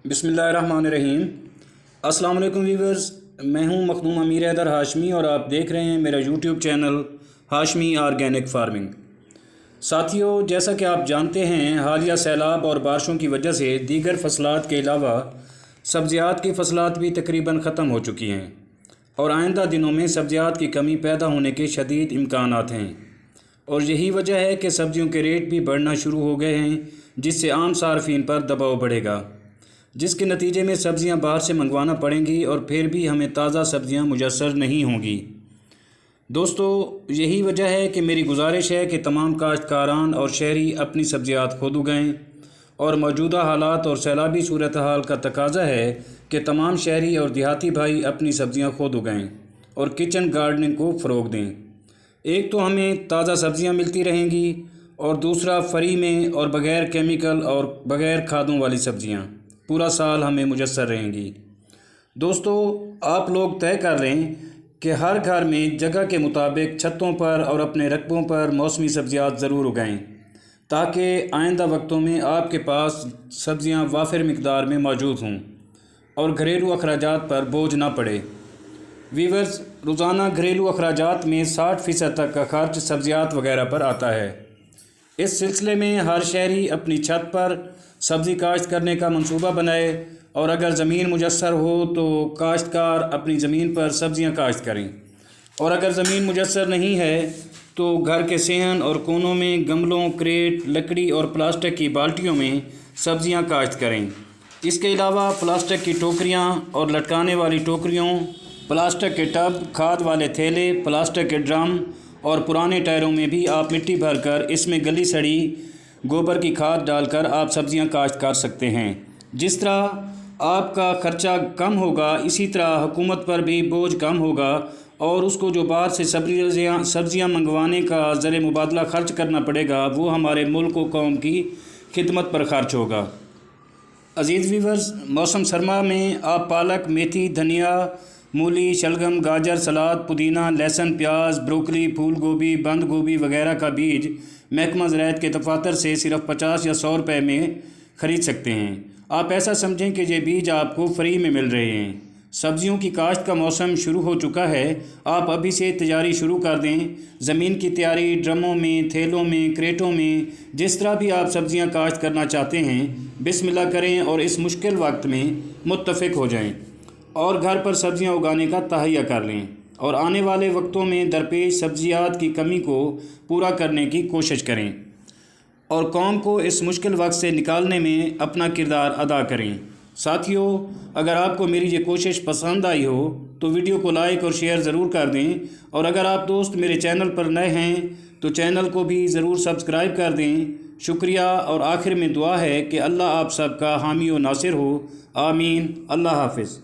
बिस्मिल्लाहिर्रहमानिर्रहीम। अस्सलाम वालेकुम व्यूवर्स, मैं हूं मखदूम अमीर हैदर हाशमी और आप देख रहे हैं मेरा YouTube channel Hashmi organic farming. साथियों, जैसा कि आप जानते हैं, हालिया सैलाब और बारिशों की वजह से दीगर फसलात के अलावा सब्ज़ियात की फसलात भी तकरीबन ख़त्म हो चुकी हैं और आइंदा दिनों में सब्ज़ियात की कमी पैदा होने के शदीद इम्कानात हैं। और यही वजह है कि सब्ज़ियों के रेट भी बढ़ना शुरू हो गए हैं, जिससे आम सार्फिन पर दबाव बढ़ेगा, जिसके नतीजे में सब्ज़ियां बाहर से मंगवाना पड़ेंगी और फिर भी हमें ताज़ा सब्ज़ियां मुयस्सर नहीं होंगी। दोस्तों, यही वजह है कि मेरी गुजारिश है कि तमाम काश्तकारान और शहरी अपनी सब्ज़ियात खुद उगाएं और मौजूदा हालात और सैलाबी सूरत हाल का तकाजा है कि तमाम शहरी और देहाती भाई अपनी सब्ज़ियां खुद उगाएं और किचन गार्डनिंग को फ़रोग़ दें। एक तो हमें ताज़ा सब्ज़ियां मिलती रहेंगी और दूसरा फ्री में और बग़ैर केमिकल और बग़ैर खादों वाली सब्ज़ियां पूरा साल हमें मुयस्सर रहेंगी। दोस्तों, आप लोग तय कर लें कि हर घर में जगह के मुताबिक छतों पर और अपने रकबों पर मौसमी सब्ज़ियात ज़रूर उगाएं, ताकि आइंदा वक्तों में आपके पास सब्ज़ियां वाफिर मिकदार में मौजूद हों और घरेलू अखराजात पर बोझ ना पड़े। वीवर्स, रोज़ाना घरेलू अखराजात में 60% तक का खर्च सब्ज़ियात वगैरह पर आता है। इस सिलसिले में हर शहरी अपनी छत पर सब्ज़ी काश्त करने का मंसूबा बनाए और अगर ज़मीन मुयस्सर हो तो काश्तकार अपनी ज़मीन पर सब्ज़ियां काश्त करें, और अगर ज़मीन मुयस्सर नहीं है तो घर के सेहन और कोनों में गमलों, क्रेट, लकड़ी और प्लास्टिक की बाल्टियों में सब्ज़ियां काश्त करें। इसके अलावा प्लास्टिक की टोकरियां और लटकाने वाली टोकरियों, प्लास्टिक के टब, खाद वाले थैले, प्लास्टिक के ड्रम और पुराने टायरों में भी आप मिट्टी भरकर इसमें गली सड़ी गोबर की खाद डालकर आप सब्ज़ियां काश्त कर सकते हैं। जिस तरह आपका ख़र्चा कम होगा, इसी तरह हुकूमत पर भी बोझ कम होगा और उसको जो बाहर से सब्ज़ियां मंगवाने का ज़र मुबादला ख़र्च करना पड़ेगा, वो हमारे मुल्क व कौम की खिदमत पर ख़र्च होगा। अज़ीज़ व्यूवर्स, मौसम सरमा में आप पालक, मेथी, धनिया, मूली, शलगम, गाजर, सलाद, पुदीना, लहसुन, प्याज, ब्रोकली, फूल गोभी, बंद गोभी वगैरह का बीज महकमा ज़राअत के दफातर से सिर्फ 50 या 100 रुपये में ख़रीद सकते हैं। आप ऐसा समझें कि ये बीज आपको फ्री में मिल रहे हैं। सब्ज़ियों की काश्त का मौसम शुरू हो चुका है, आप अभी से तैयारी शुरू कर दें। ज़मीन की तैयारी ड्रमों में, थैलों में, क्रेटों में, जिस तरह भी आप सब्ज़ियां काश्त करना चाहते हैं, बिस्मिल्लाह करें और इस मुश्किल वक्त में मुत्तफ़िक हो जाएं और घर पर सब्ज़ियां उगाने का तहैया कर लें और आने वाले वक्तों में दरपेश सब्ज़ियात की कमी को पूरा करने की कोशिश करें और कौम को इस मुश्किल वक्त से निकालने में अपना किरदार अदा करें। साथियों, अगर आपको मेरी ये कोशिश पसंद आई हो तो वीडियो को लाइक और शेयर ज़रूर कर दें, और अगर आप दोस्त मेरे चैनल पर नए हैं तो चैनल को भी ज़रूर सब्सक्राइब कर दें। शुक्रिया, और आखिर में दुआ है कि अल्लाह आप सबका हामी व नासिर हो। आमीन। अल्लाह हाफ़िज़।